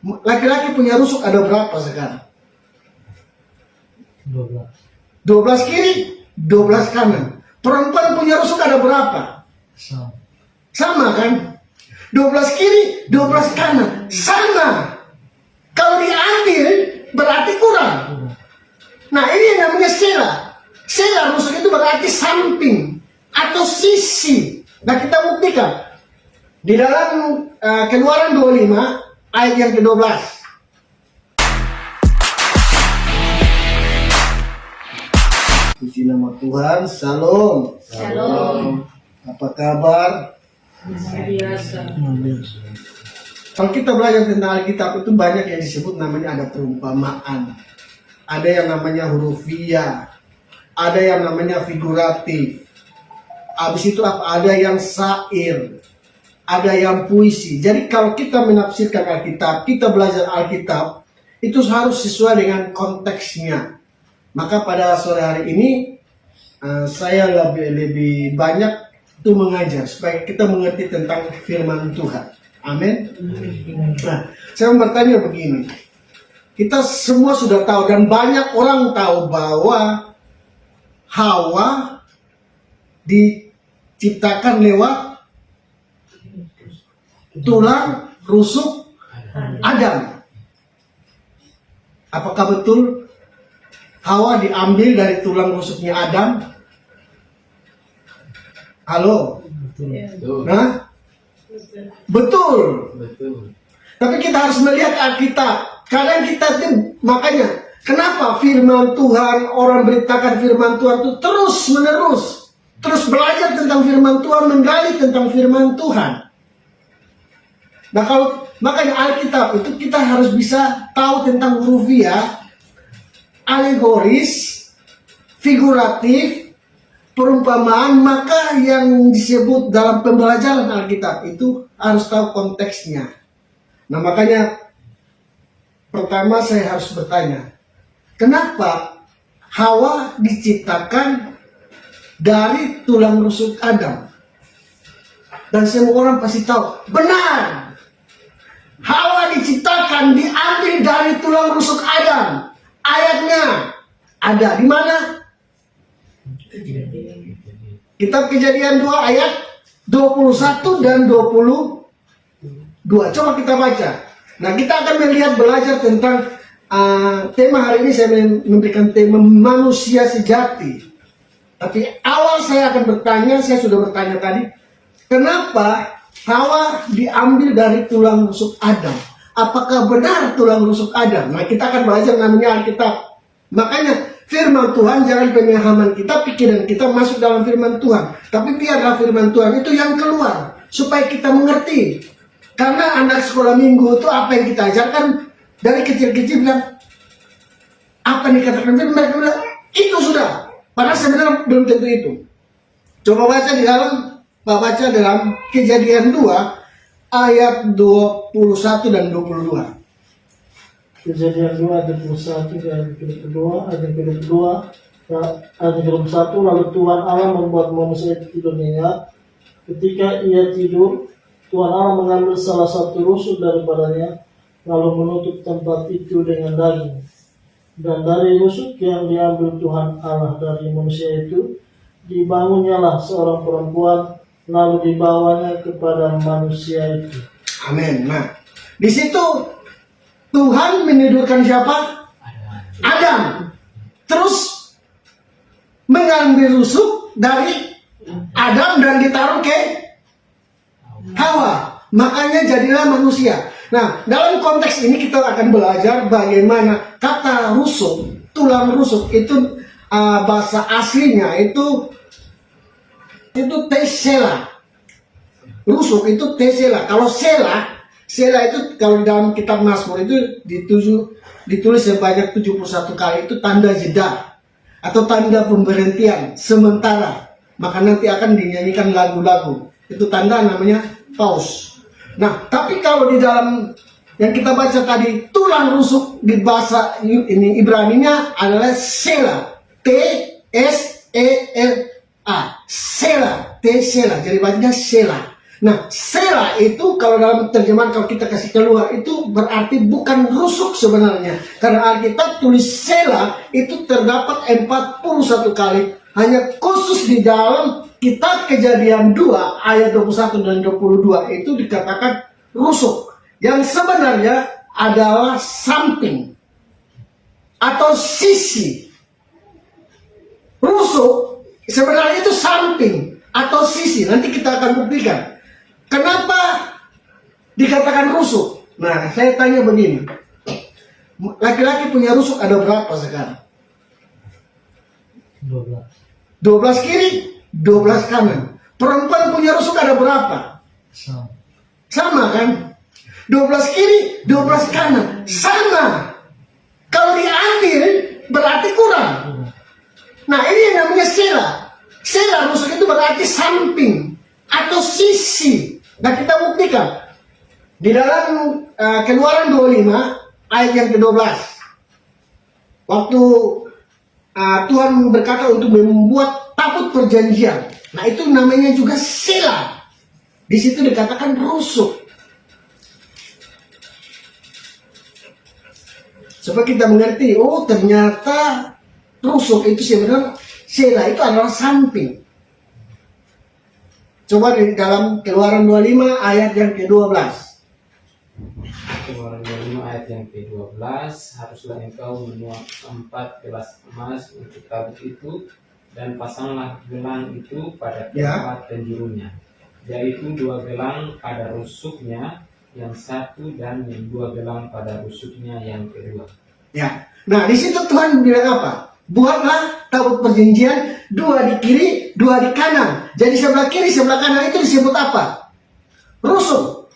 Laki-laki punya rusuk ada berapa sekarang? 12. 12 kiri, 12 kanan. Perempuan punya rusuk ada berapa? Sama. Sama kan? 12 kiri, 12 kanan. Sama. Kalau diambil berarti kurang. Nah, ini yang namanya sela. Sela rusuk itu berarti samping atau sisi. Nah, kita buktikan di dalam Keluaran 25 ayat yang ke-12. Puji nama Tuhan. Shalom. Shalom. Apa kabar? Biasa. Kalau kita belajar tentang Alkitab itu banyak yang disebut namanya ada perumpamaan. Ada yang namanya hurufiah. Ada yang namanya figuratif. Habis itu apa? Ada yang syair. Ada yang puisi. Jadi kalau kita menafsirkan Alkitab, kita belajar Alkitab, itu harus sesuai dengan konteksnya. Maka pada sore hari ini saya lebih banyak itu mengajar supaya kita mengerti tentang firman Tuhan. Amin. Nah, saya mau bertanya begini. Kita semua sudah tahu dan banyak orang tahu bahwa Hawa diciptakan lewat tulang rusuk Adam. Apakah betul Hawa diambil dari tulang rusuknya Adam? Halo? Nah? Betul. Tapi kita harus melihat Alkitab. Kadang kita itu, makanya kenapa firman Tuhan, orang beritakan firman Tuhan itu terus menerus, terus belajar tentang firman Tuhan, menggali tentang firman Tuhan. Nah, kalau makanya Alkitab itu kita harus bisa tahu tentang hurufiah, alegoris, figuratif, perumpamaan. Maka yang disebut dalam pembelajaran Alkitab itu harus tahu konteksnya. Nah, makanya pertama saya harus bertanya, kenapa Hawa diciptakan dari tulang rusuk Adam? Dan semua orang pasti tahu, benar, Hawa diciptakan diambil dari tulang rusuk Adam. Ayatnya ada di mana? Kitab Kejadian 2 ayat 21 dan 22. Coba kita baca. Nah, kita akan melihat belajar tentang tema hari ini. Saya memberikan tema manusia sejati. Tapi awal saya akan bertanya, saya sudah bertanya tadi, kenapa Hawa diambil dari tulang rusuk Adam? Apakah benar tulang rusuk Adam? Nah, kita akan belajar namanya Alkitab. Makanya firman Tuhan, jangan pemahaman kita, pikiran kita masuk dalam firman Tuhan. Tapi biarlah firman Tuhan itu yang keluar supaya kita mengerti. Karena anak sekolah minggu itu apa yang kita ajarkan dari kecil-kecil bilang, apa yang dikatakan firman, mereka bilang itu sudah. Padahal sebenarnya belum tentu itu. Coba baca di dalam, baca dalam Kejadian 2 ayat 21 dan 22. Kejadian 2 ayat 21 dan kedua, ayat kedua, ayat 21. Lalu Tuhan Allah membuat manusia itu tidur nyenyak. Ketika ia tidur, Tuhan Allah mengambil salah satu rusuk daripadanya, lalu menutup tempat itu dengan daging. Dan dari rusuk yang diambil Tuhan Allah dari manusia itu, dibangunnyalah seorang perempuan, lalu dibawanya kepada manusia itu. Amin. Nah, di situ Tuhan menidurkan siapa? Adam. Terus mengambil rusuk dari Adam dan ditaruh ke Hawa. Makanya jadilah manusia. Nah, dalam konteks ini kita akan belajar bagaimana kata rusuk, tulang rusuk itu bahasa aslinya itu tesela. Rusuk itu tesela. Kalau sela itu kalau dalam kitab Mazmur itu ditulis sebanyak 71 kali, itu tanda jeda atau tanda pemberhentian sementara. Maka nanti akan dinyanyikan lagu-lagu. Itu tanda namanya pause. Nah, tapi kalau di dalam yang kita baca tadi, tulang rusuk di bahasa ini Ibraninya adalah sela. T-S-E-L-A. Sela. T-sela. Jadi bacanya sela. Nah, sela itu kalau dalam terjemahan kalau kita kasih keluar itu berarti bukan rusuk sebenarnya. Karena Alkitab tulis sela itu terdapat 41 kali. Hanya khusus di dalam kitab Kejadian 2 ayat 21 dan 22 itu dikatakan rusuk. Yang sebenarnya adalah samping atau sisi. Rusuk sebenarnya itu samping atau sisi. Nanti kita akan buktikan. Kenapa dikatakan rusuk? Nah, saya tanya begini. Laki-laki punya rusuk ada berapa sekarang? 12. 12 kiri, 12 kanan. Perempuan punya rusuk ada berapa? Sama. Sama kan? 12 kiri, 12 kanan. Sama. Kalau diambil berarti kurang. Nah, ini yang namanya sela. Sela rusuk itu berarti samping atau sisi. Nah, kita buktikan di dalam Keluaran 25 ayat yang ke-12. Waktu Tuhan berkata untuk membuat tabut perjanjian. Nah, itu namanya juga sela. Di situ dikatakan rusuk. Supaya kita mengerti, oh ternyata rusuk itu sebenarnya sela itu adalah samping. Coba di dalam Keluaran 25 ayat yang ke-12. Keluaran 25 ayat yang ke-12, haruslah engkau menuang 4 gelas emas untuk tabut itu, dan pasanglah gelang itu pada tempat penjurunya, yaitu 2 gelang pada rusuknya yang satu dan yang 2 gelang pada rusuknya yang kedua. Ya. Nah, di situ Tuhan bilang apa? Buatlah tabut perjanjian 2 di kiri, 2 di kanan. Jadi sebelah kiri, sebelah kanan itu disebut apa? Rusuk.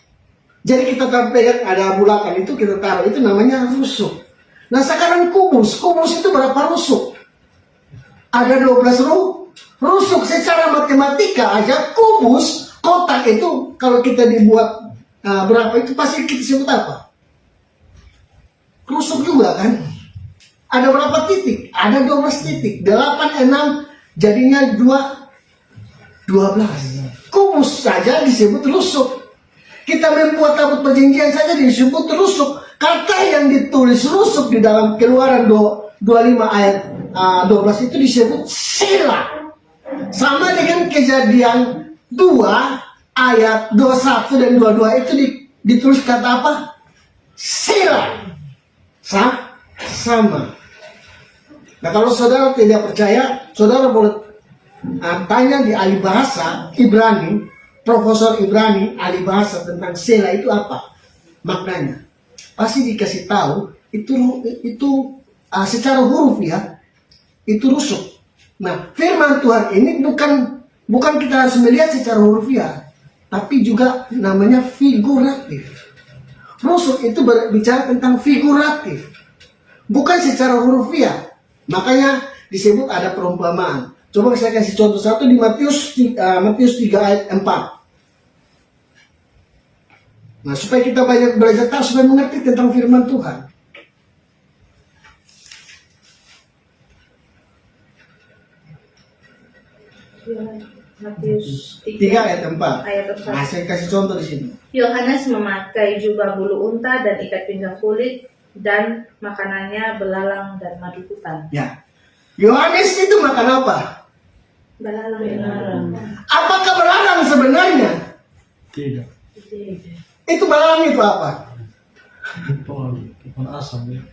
Jadi kita pegang ada bulatan itu kita taruh, itu namanya rusuk. Nah, sekarang kubus itu berapa rusuk? Ada 12 rusuk. Secara matematika aja kubus kotak itu kalau kita dibuat berapa itu pasti kita sebut apa? Rusuk juga kan? Ada berapa titik? Ada 12 titik. 8, 6 jadinya 12. Kubus saja disebut rusuk. Kita membuat tabut perjanjian saja disebut rusuk. Kata yang ditulis rusuk di dalam Keluaran 25 ayat 12 itu disebut sela. Sama dengan Kejadian 2 ayat 21 dan 22 itu ditulis kata apa? Sela. Sama. Nah, kalau saudara tidak percaya, saudara boleh tanya di ahli bahasa Ibrani, Profesor Ibrani, ahli bahasa tentang sela itu apa maknanya. Pasti dikasih tahu itu secara huruf ya, itu rusuk. Nah, firman Tuhan ini bukan kita harus melihat secara hurufiah, tapi juga namanya figuratif. Rusuk itu berbicara tentang figuratif, bukan secara hurufiah. Makanya disebut ada perumpamaan. Coba saya kasih contoh satu di Matius 3 ayat 4. Nah, supaya kita banyak belajar tahu, supaya mengerti tentang firman Tuhan. Matius 3 ayat 4. ayat 4. Nah, saya kasih contoh di sini. Yohanes memakai jubah bulu unta dan ikat pinggang kulit, dan makanannya belalang dan madu hutan. Ya. Yohanes itu makan apa? Belalang. Apakah belalang sebenarnya? Tidak. Itu belalang itu apa? Ikan asam ya.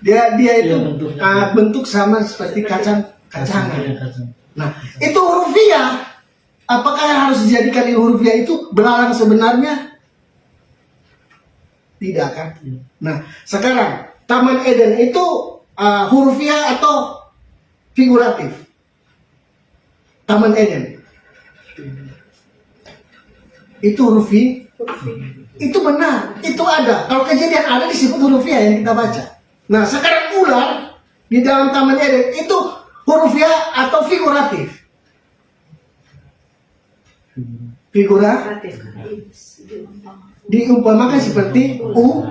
Dia itu Iya, bentuknya. bentuk sama seperti kacangan. Iya, kacang. Nah, itu hurufiah. Apakah yang harus dijadikan di hurufiah itu belalang sebenarnya? Tidak kan? Iya. Nah, sekarang Taman Eden itu hurufiah atau figuratif? Taman Eden itu hurufiah. Itu benar, itu ada. Kalau kejadian ada disebut hurufiah yang kita baca. Nah, sekarang ular di dalam Taman Eden itu hurufiah atau figuratif? Figuratif. Diumpamakan seperti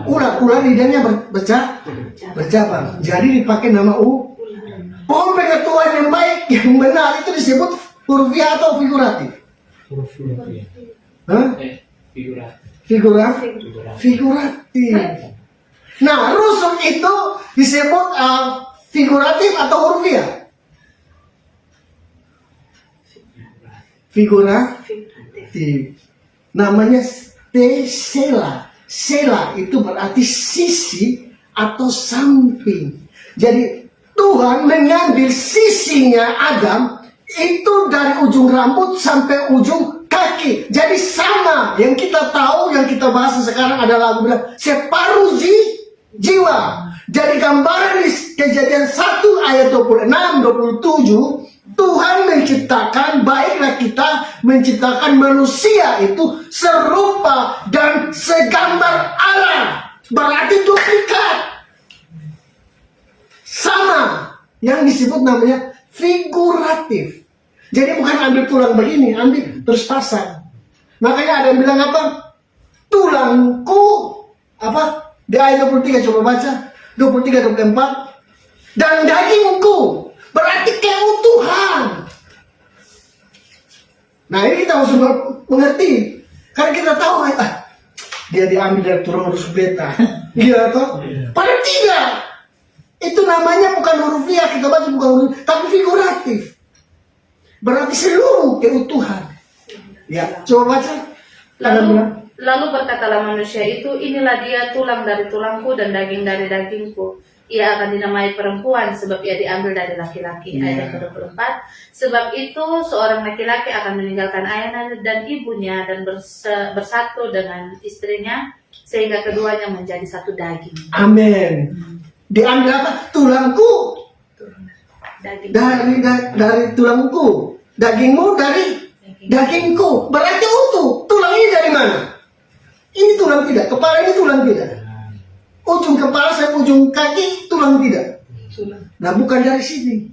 ular lidahnya bercabang. Jadi dipakai nama pohon pengetahuan yang baik, yang benar itu disebut hurufiah atau figuratif? Huruf ya. Hah? Figuratif. Figuratif. Nah, rusuk itu disebut figuratif atau hurufiah? Figuratif. Namanya tesela. Sela itu berarti sisi atau samping. Jadi Tuhan mengambil sisinya Adam itu dari ujung rambut sampai ujung kaki. Jadi sama yang kita tahu, yang kita bahas sekarang adalah lagu bilang separuh jiwa. Jadi gambaran di Kejadian 1 ayat 26-27, Tuhan menciptakan, baiklah kita menciptakan manusia itu serupa dan segambar Allah. Berarti duplikat. Sama. Yang disebut namanya figuratif. Jadi bukan ambil tulang begini, ambil terus pasang. Makanya ada yang bilang apa? Tulangku, apa? Di ayat 23 coba baca. 23-24. Dan dagingku. Berarti keutuhan. Nah ini kita harus mengerti. Karena kita tahu, dia diambil dari tulang huruf beta. Gila toh? Padahal tidak. Itu namanya bukan hurufiah, kita baca bukan huruf, tapi figuratif. Berarti seluruh keutuhan. Ya, coba baca. Lalu berkatalah manusia itu, inilah dia tulang dari tulangku dan daging dari dagingku. Ia akan dinamai perempuan sebab ia diambil dari laki-laki. Ayat 24. Sebab itu seorang laki-laki akan meninggalkan ayahnya dan ibunya dan bersatu dengan istrinya sehingga keduanya menjadi satu daging. Amin. Diambil apa? Tulangku Daging. dari tulangku, dagingmu dari dagingku. Berarti utuh. Tulang ini dari mana? Ini tulang tidak, kepala ini tulang tidak. Ujung kepala sampai ujung kaki tulang tidak. Nah bukan dari sini,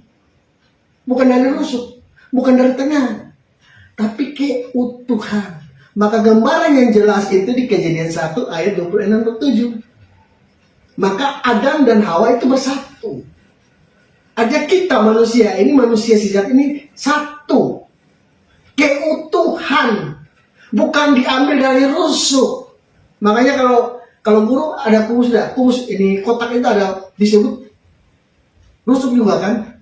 bukan dari rusuk, bukan dari tengah, tapi keutuhan. Maka gambaran yang jelas itu di Kejadian 1 ayat 26-27. Maka Adam dan Hawa itu bersatu. Aja kita manusia ini, manusia sejati ini satu. Keutuhan. Bukan diambil dari rusuk. Makanya kalau guru ada kumus, ini kotak itu ada disebut rusuk juga kan?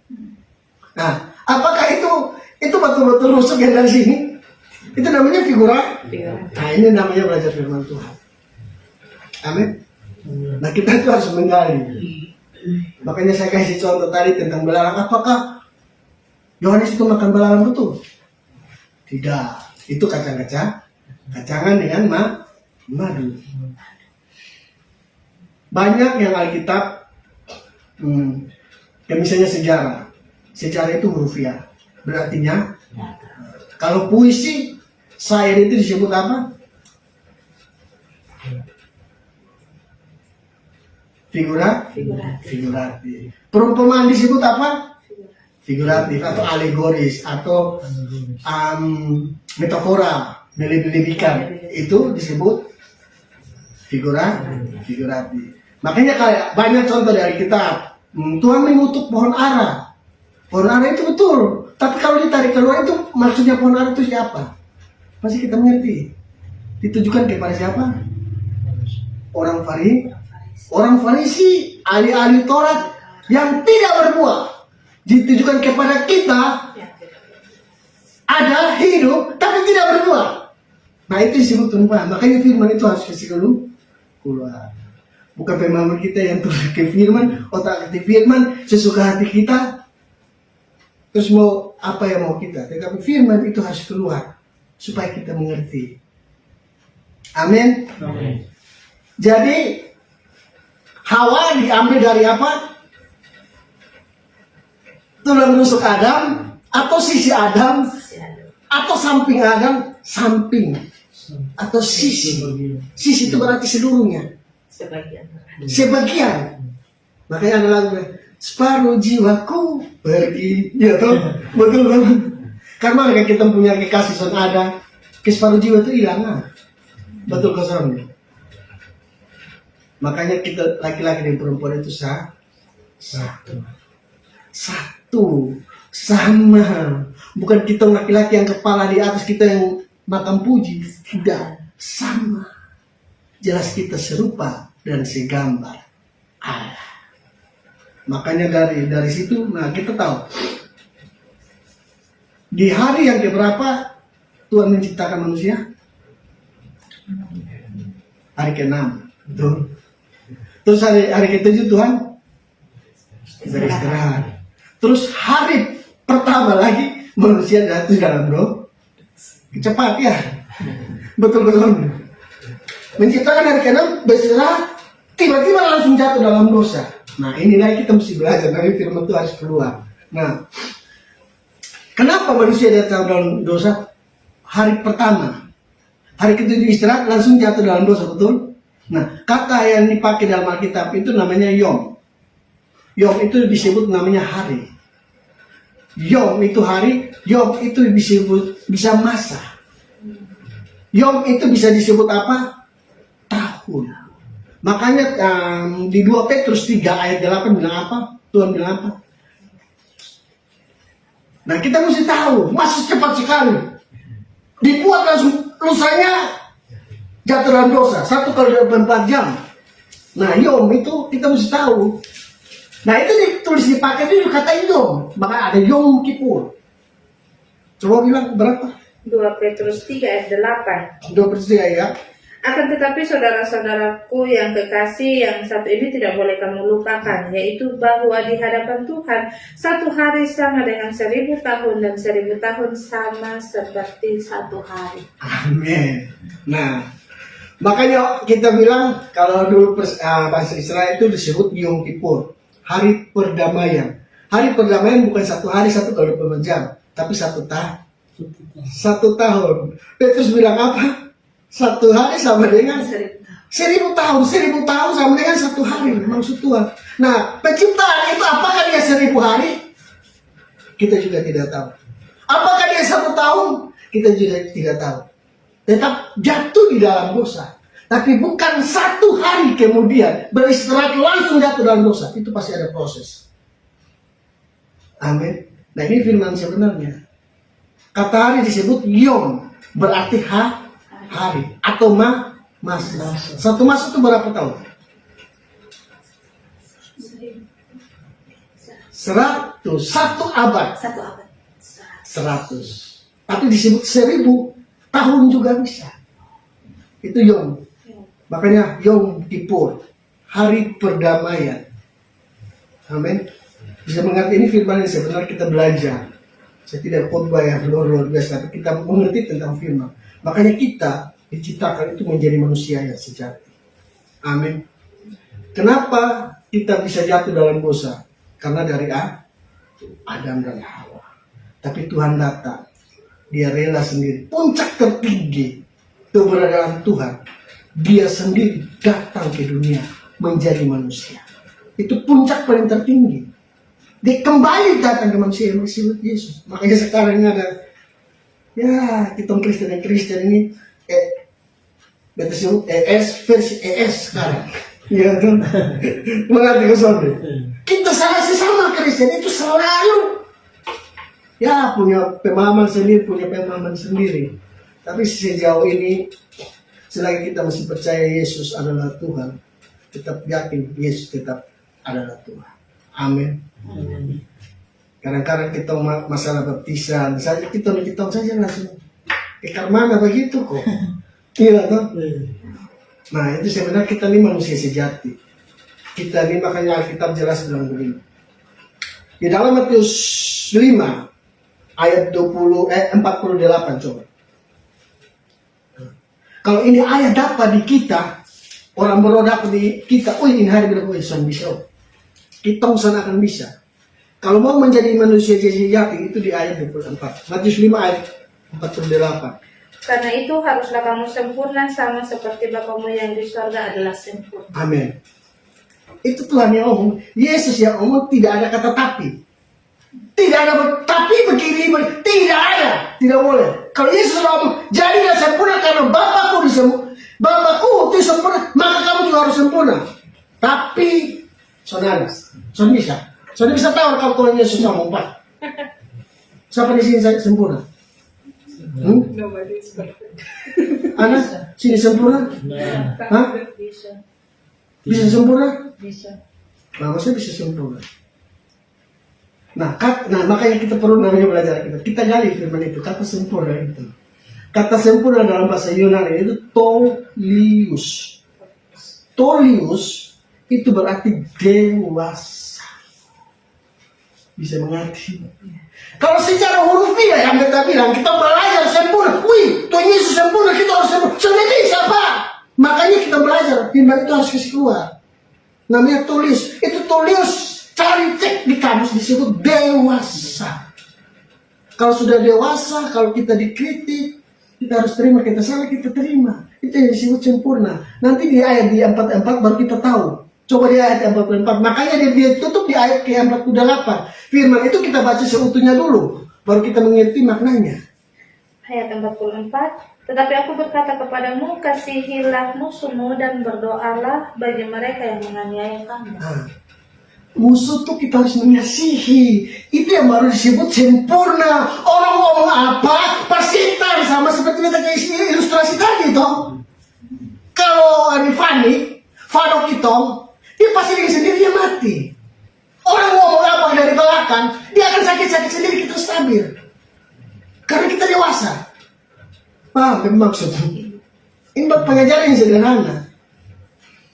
Nah, apakah itu betul-betul rusuk yang dari sini? Itu namanya figuratif. Nah, ini namanya belajar firman Tuhan. Amin. Nah, kita itu harus menggali. Makanya saya kasih contoh tadi tentang belalang. Apakah Yohanes itu makan belalang betul? Tidak. Itu kacangan dengan madu. Banyak yang Alkitab, misalnya sejarah itu hurufiah. Berartinya, kalau puisi, syair itu disebut apa? Figuratif. Perumpamaan disebut apa? Figuratif atau alegoris atau metafora, melebih-lebihkan. Itu disebut figuratif. Makanya kayak banyak contoh dari kitab. Tuhan mengutuk pohon ara. Pohon ara itu betul. Tapi kalau ditarik keluar itu maksudnya pohon ara itu siapa? Pasti kita mengerti. Ditujukan kepada siapa? Orang Farisi, ahli-ahli Taurat yang tidak berbuah. Ditujukan kepada kita ada hidup tapi tidak berbuah. Nah itu disebut perumpamaan. Makanya firman itu harus kasih keluar. Bukan pemahaman kita yang turun ke firman, otak ke firman, sesuka hati kita. Terus mau apa yang mau kita? Tetapi firman itu harus keluar supaya kita mengerti. Amin. Jadi Hawa diambil dari apa? Tulang rusuk Adam atau sisi Adam atau samping Adam, samping atau sisi. Sisi itu berarti seluruhnya. Sebagian. Makanya ada lagu separuh jiwaku pergi. Ya toh, betul kan? Karena kita punya kekasih son ada, separuh jiwa itu hilang. Betul kosong. Makanya kita laki-laki dan perempuan itu satu sama. Bukan kita laki-laki yang kepala di atas, kita yang makan puji. Tidak sama. Jelas kita serupa dan segambar Allah. Makanya dari situ, nah kita tahu di hari yang keberapa Tuhan menciptakan manusia? Hari ke-6. Betul. Terus hari ke-7 Tuhan beristirahat. Terus hari pertama lagi manusia jatuh dalam dosa. Cepat ya. Betul-betul. Menciptakan hari ke-6 beristirahat, tiba-tiba langsung jatuh dalam dosa. Nah inilah kita mesti belajar dari firman itu harus keluar. Nah, kenapa manusia jatuh dalam dosa? Hari pertama, hari ke-7 istirahat langsung jatuh dalam dosa, betul? Nah, kata yang dipakai dalam Alkitab itu namanya yom. Yom itu disebut namanya hari. Yom itu hari, yom itu disebut bisa masa. Yom itu bisa disebut apa? Tahun. Makanya di 2 Petrus 3 ayat 8 bilang apa? Tuhan bilang apa? Nah kita mesti tahu, masih cepat sekali. Dibuat langsung lusanya jatuh dalam dosa. 1 kali 24 jam. Nah yom itu kita mesti tahu. Nah itu ditulis dipakai itu kata yom. Maka ada yom kipur. Coba bilang berapa? 2 Petrus 3 ayat 8. 2 Petrus 3 ya. Akan tetapi saudara-saudaraku yang kekasih, yang satu ini tidak boleh kamu lupakan, yaitu bahwa di hadapan Tuhan satu hari sama dengan 1000 tahun dan 1000 tahun sama seperti satu hari. Amin. Nah, makanya kita bilang kalau dulu bahasa Israel itu disebut Yom Kippur, hari perdamaian. Hari perdamaian bukan satu hari 1 kali 24 jam, tapi 1 tahun. 1 tahun. Petrus bilang apa? 1 hari sama dengan 1000 tahun. 1000 tahun sama dengan 1 hari, maksud Tuhan. Nah, penciptaan itu apakah dia 1000 hari? Kita juga tidak tahu. Apakah dia 1 tahun? Kita juga tidak tahu. Tetap jatuh di dalam dosa. Tapi bukan 1 hari kemudian beristirahat langsung jatuh dalam dosa. Itu pasti ada proses. Amin. Nah ini firman sebenarnya. Kata hari disebut yom, berarti hari atau masa. 1 masa itu berapa tahun? 100. 1 abad. 100. Tapi disebut 1000 tahun juga bisa. Itu yom. Makanya Yom Kippur, hari perdamaian. Amin. Bisa mengerti ini firman yang sebenarnya kita belajar. Saya tidak khotbah yang luar biasa, tapi kita mengerti tentang firman. Makanya kita diciptakan itu menjadi manusia yang sejati. Amin. Kenapa kita bisa jatuh dalam dosa? Karena dari Adam dan Hawa. Tapi Tuhan datang. Dia rela sendiri. Puncak tertinggi keberadaan Tuhan. Dia sendiri datang ke dunia menjadi manusia. Itu puncak paling tertinggi. Dia kembali datang ke manusia yang disebut Yesus. Makanya sekarang ini ada, ya kita Kristen ini kita sebut ES versi ES sekarang. Ya kan? Mengerti kesana. Kita sama Kristen itu selalu ya punya pemahaman sendiri. Tapi sejauh ini selagi kita masih percaya Yesus adalah Tuhan, tetap yakin Yesus tetap adalah Tuhan. Amin. Kadang-kadang kita masalah baptisan saja kita saja langsung mana begitu kok. Iya toh. Nah itu sebenarnya kita ini manusia sejati. Kita ini makanya Alkitab jelas bilang begini. Di dalam Matius 5 ayat 48 coba. Kalau ini ayat dapat di kita, orang baru dapat di kita, ini hari berapa bisa. Kita sana akan bisa. Kalau mau menjadi manusia sejati itu di ayat 24. Matius 5 ayat 48. Karena itu haruslah kamu sempurna sama seperti Bapamu yang di surga adalah sempurna. Amin. Itu Tuhan yang ngomong. Yesus yang ngomong, tidak ada kata tapi. Tidak ada tapi begini, tidak ada, tidak boleh. Kalau Yesus ngomong, jadilah sempurna karena Bapakku itu sempurna, maka kamu juga harus sempurna. Tapi, saudara bisa tahu kalau Tuhan Yesus ngomong Pak. Siapa di sini saya sempurna? Nobody is perfect. Anak, sini sempurna? Nah, Hah? Bisa. Bisa sempurna? Bisa. Nah, maksudnya bisa sempurna. Nah, makanya kita perlu namanya belajar kita gali firman itu, kata sempurna itu. Kata sempurna dalam bahasa Yunani itu tolius. Tolius itu berarti dewasa. Bisa mengerti. Kalau secara hurufiah yang kita bilang, kita belajar sempurna. Wih, Tuhan Yesus sempurna, kita harus sempurna. Sudah bisa, Pak. Makanya kita belajar, firman itu harus kasih keluar. Namanya tulis. Itu tulis, cari cek di kamus disebut dewasa. Kalau sudah dewasa, kalau kita dikritik, kita harus terima, kita salah, kita terima. Itu yang disebut sempurna. Nanti di ayat di 44 baru kita tahu. Coba di ayat 44. Makanya dia tutup di ayat ke 48. Firman itu kita baca seutuhnya dulu, baru kita mengerti maknanya. Ayat 44. Tetapi aku berkata kepadamu, kasihilah musuhmu dan berdoalah bagi mereka yang menganiaya kamu. Nah, musuh tuh kita harus mengasihi. Itu yang baru disebut sempurna. Orang ngomong apa, persitan sama seperti kita isi ilustrasi tadi toh. Kalau ada Fano kita, dia pasti diri sendiri dia mati. Orang ngomong apa dari belakang, dia akan sakit-sakit sendiri, kita stabil. Karena kita dewasa. Paham maksudnya? Ini pengajaran yang sederhana.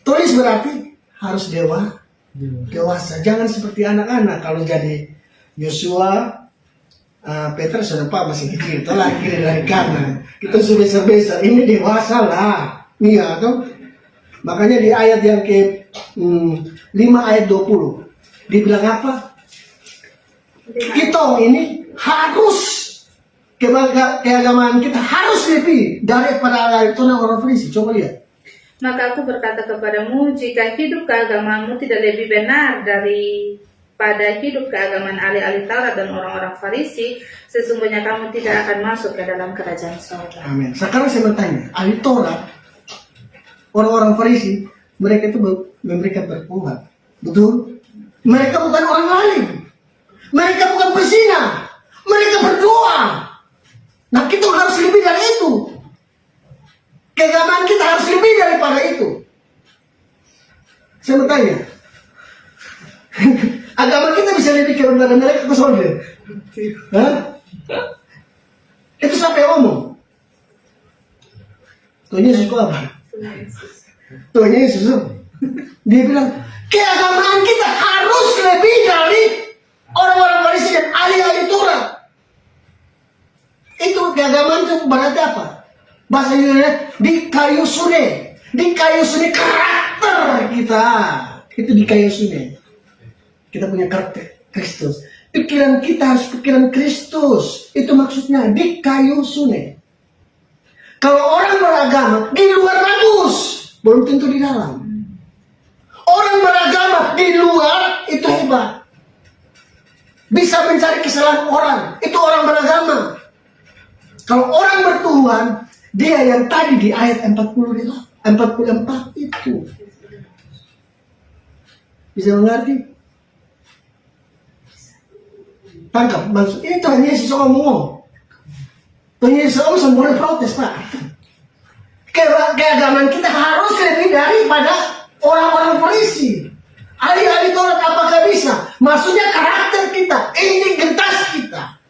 Tulis berarti harus dewasa. Jangan seperti anak-anak. Kalau jadi Yosua, Petrus sudah Pak masih kecil, telah kiri dari kanan. Kita sudah besar-besar. Ini dewasa lah. Iya kan? Makanya di ayat yang ke 5 ayat 20 dibilang apa? Kita ini harus keagamaan kita harus lebih daripada itu orang Farisi. Coba lihat. Maka aku berkata kepadamu, jika hidup keagamaanmu tidak lebih benar daripada hidup keagamaan ahli-ahli Taurat dan orang-orang Farisi, sesungguhnya kamu tidak akan masuk ke dalam kerajaan surga. Amin. Sekarang saya bertanya, ahli Taurat, orang-orang Farisi, mereka itu memberikan perpuluhan. Betul? Mereka bukan orang alim. Mereka bukan berzina. Mereka berdoa. Nah, kita harus lebih dari itu. Keagamaan kita harus lebih daripada itu. Saya bertanya, agama kita bisa lebih daripada mereka ke surga? Hah? Itu siapa yang ngomong? Tuhan Yesus kok apa? Tuhan Yesus. Dia bilang, keagamaan kita harus lebih dari orang-orang Farisi dan ahli-ahli Taurat. Itu keagamaan itu berarti apa? Bahasa Yunani di kayu sune. Di kayu sune karakter kita. Itu di kayu sune. Kita punya karakter Kristus. Pikiran kita harus pikiran Kristus. Itu maksudnya di kayu sune. Kalau orang beragama di luar bagus, belum tentu di dalam. Orang beragama di luar itu hebat. Bisa mencari kesalahan orang. Itu orang beragama. Kalau orang bertuhan, dia yang tadi di ayat 44 itu. Bisa mengerti? Tangkap maksud. Ini Tuhan Yesus ngomong. Tuhan Yesus ngomong semua protes, Pak. Keagamaan kita harus lebih daripada orang-orang Farisi. Ahli-ahli Taurat apakah bisa? Maksudnya karakter kita, integritas kita,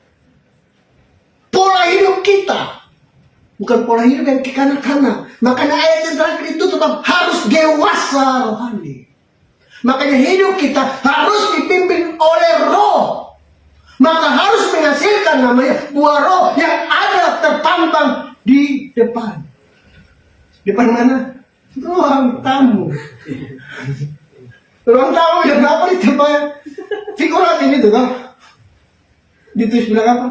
pola hidup kita. Bukan pola hidup yang kekanak-kanak. Makanya ayat yang terakhir itu tetap harus dewasa rohani. Makanya hidup kita harus dipimpin oleh Roh. Maka harus menghasilkan namanya buah Roh yang ada terpampang di depan. Depan mana? Ruang tamu. Ruang tamu yang apa di depan? Figuratif itu kan? Ditulis bilang apa?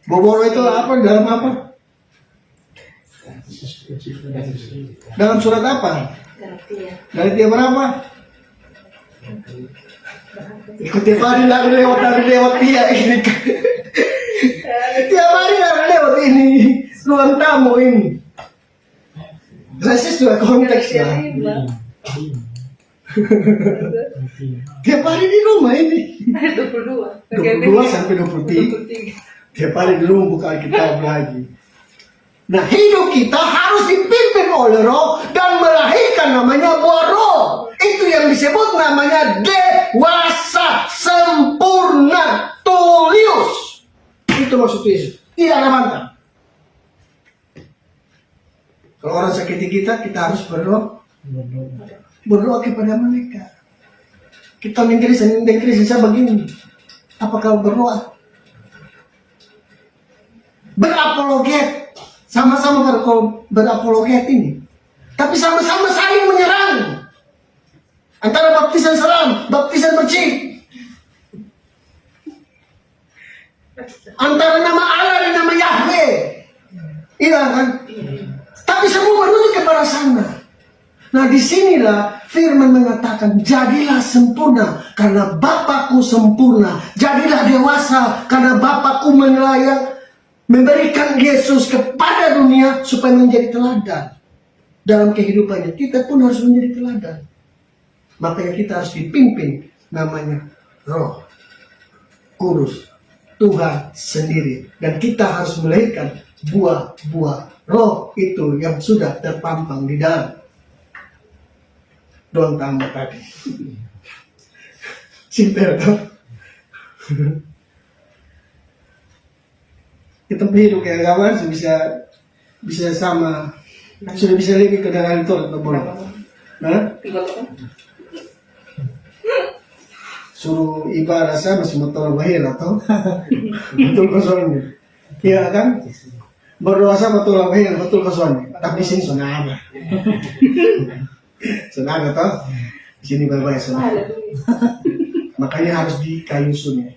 Boboro itu apa? Dalam apa? Dalam surat apa? Galatia berapa? Tiap hari lari lewat dia ini. Tiap hari lari lewat ini. Ruang tamu ini. Rasis juga konteks ya. Tiap hari di rumah ini. 22 22 sampai 23. Tiap hari dulu buka Alkitab lagi. Nah, hidup kita harus dipimpin oleh Roh dan melahirkan namanya buah Roh. Itu yang disebut namanya dewasa, sempurna, tulius. Itu maksud Yesus. Tidak ada mantan. Kalau orang sakiti kita harus berdoa kepada mereka. Kita mengkrisis saya begini. Apakah berdoa? Berapologet, sama-sama berapologet ini, tapi sama-sama saling menyerang. Antara baptisan seram, baptisan bersih, antara nama Allah dan nama Yahweh, iya kan? Tapi semua menuju kepada sana. Nah, disinilah firman mengatakan, jadilah sempurna karena Bapakku sempurna. Jadilah dewasa karena Bapakku memberikan Yesus kepada dunia supaya menjadi teladan dalam kehidupannya. Kita pun harus menjadi teladan. Makanya kita harus dipimpin namanya Roh Kudus, Tuhan sendiri. Dan kita harus melahirkan buah-buah Roh itu yang sudah terpampang di dalam doang tambah tadi. Simpel tuh. Kita hidup kayak kawan bisa sama, sudah bisa lebih ke dalam itu atau boleh? Nah, suruh ibadah saya masih mau tolong lahir atau betul kosongnya, iya kan? Berdoa sama tolong lahir betul kosongnya, tapi sini sudah ada. Sudah ada toh, di sini baik-baik sudah. Makanya harus dikayusun ya.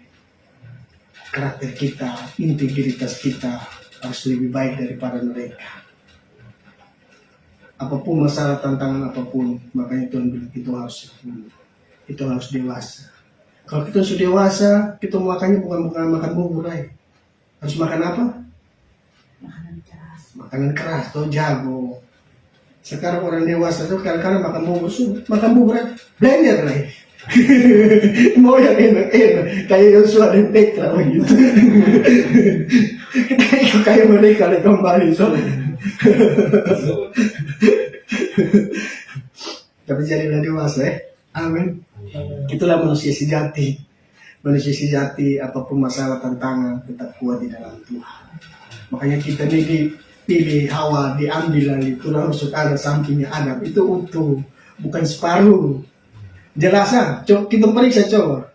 Karakter kita, integritas kita harus lebih baik daripada mereka. Apapun masalah, tantangan apapun, makanya Tuhan bilang itu harus dewasa. Kalau kita sudah dewasa, kita makannya bukan makan bubur aja. Harus makan apa? Makanan keras, atau jago. Sekarang orang dewasa tuh kadang-kadang makan bubur aja, blender lagi. Mau yang enak-enak kayak Yosua dan Petra begitu. Kita ikut kayak mereka kembali soalnya. Tapi jadilah dewasa ya. Amin. Itulah manusia sejati. Manusia sejati, apapun masalah tantangan tetap kuat di dalam Tuhan. Makanya kita ini dipilih Hawa, diambil dari tulang rusuk Adam, sampingnya Adam. Itu utuh, bukan separuh. Jelasan, kita periksa coba.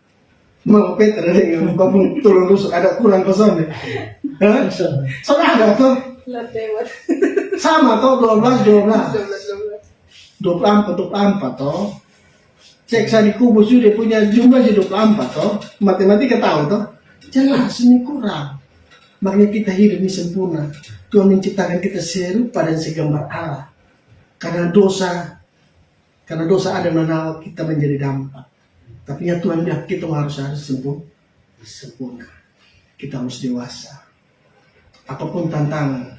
Mau Peter dengan kamu turun rusuk ada kurang kosong. Soalnya ada tuh. Sama tuh 12. 24 toh. Cek di kubus sudah punya jumlah 24 toh. Matematika tahu toh. Jelas ini kurang. Makanya kita hidup ini sempurna. Tuhan menciptakan kita serupa dan segambar Allah. Karena dosa ada menawa kita menjadi dampak. Tapi ya Tuhan bilang kita harus sempurna. Kita harus dewasa. Apapun tantangan,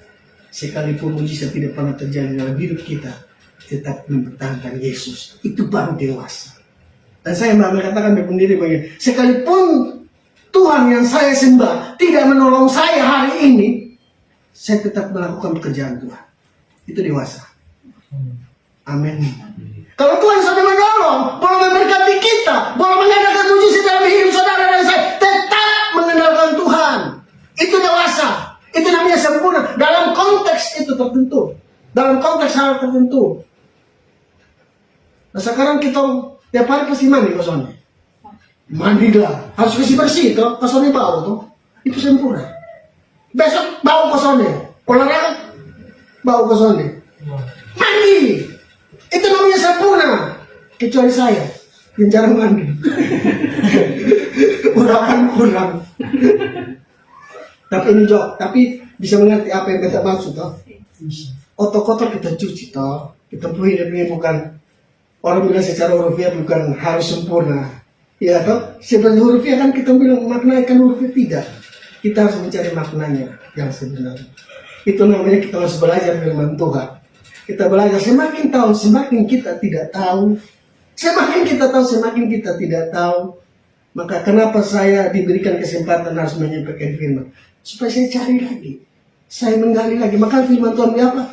sekalipun mujizat tidak pernah terjadi dalam hidup kita, tetap mempertahankan Yesus. Itu baru dewasa. Dan saya mengatakan sendiri begini, sekalipun Tuhan yang saya sembah tidak menolong saya hari ini, saya tetap melakukan pekerjaan Tuhan. Itu dewasa. Amin. Kalau Tuhan sudah menolong, boleh memberkati kita, boleh mengadakan mujizat dalam hidup saudara dan saya, tetap mengandalkan Tuhan. Itu dewasa. Itu namanya sempurna. Dalam konteks itu tertentu. Dalam konteks hal tertentu. Nah sekarang kita tiap hari pasti mandi kosongnya. Mandilah. Harus bersih tuh. Kosongnya bau tuh. Itu sempurna. Besok bau kosongnya. Olahraga bau kosongnya. Mandi. Itu namanya sempurna. Kecuali saya yang jarang mandi. Urapan kurang. Tapi ini jok. Tapi bisa mengerti apa yang kita maksud toh. Otot kotor kita cuci toh. Kita ini bukan orang bilang secara hurufiah bukan harus sempurna. Ya toh. Sebenarnya hurufiah kan kita bilang maknanya kan hurufiah tidak. Kita harus mencari maknanya yang sebenarnya. Itu namanya kita harus belajar firman Tuhan. Kita belajar, semakin tahu, semakin kita tidak tahu. Semakin kita tahu, semakin kita tidak tahu. Maka kenapa saya diberikan kesempatan harus menyampaikan firman? supaya saya cari lagi, saya menggali lagi. Maka firman Tuhan ini apa?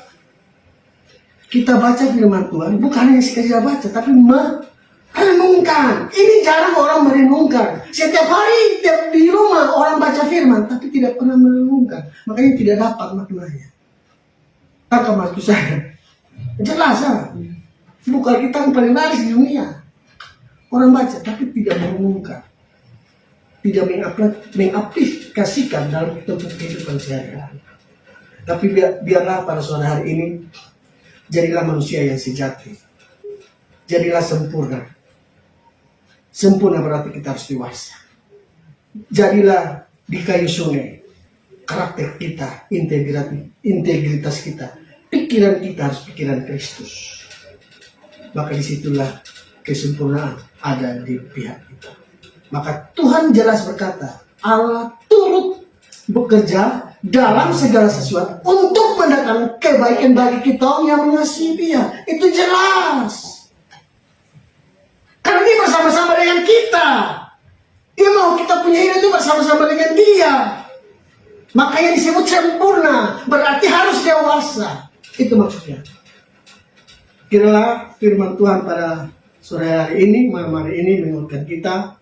Kita baca firman Tuhan bukan hanya sekedar baca, tapi merenungkan. Ini jarang orang merenungkan. Setiap hari di rumah orang baca firman, tapi tidak pernah merenungkan. Makanya tidak dapat maknanya. Maka maksud saya, jelas bukan kita yang paling laris di dunia. Orang baca tapi tidak merenungkan, tidak mengaplikasikan dalam kehidupan sehari-hari. Tapi biarlah pada sore hari ini, jadilah manusia yang sejati, jadilah sempurna. Sempurna berarti kita harus dewasa. Jadilah di kayu sungai, karakter kita, integritas kita, pikiran kita harus pikiran Kristus. Maka disitulah kesempurnaan ada di pihak kita. Maka Tuhan jelas berkata, Allah turut bekerja dalam segala sesuatu untuk mendatangkan kebaikan bagi kita yang mengasihi Dia. Itu jelas. Karena Dia bersama-sama dengan kita. Dia mau kita punya hidup itu bersama-sama dengan Dia. Makanya disebut sempurna, berarti harus dewasa. Itu maksudnya. Kiralah firman Tuhan pada sore hari ini, malam hari ini menguatkan kita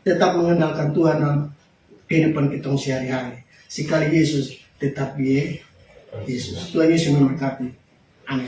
tetap mengandalkan Tuhan dalam kehidupan kita sehari-hari. Sekali Yesus tetap Yesus. Tuhan Yesus memberkati. Amin.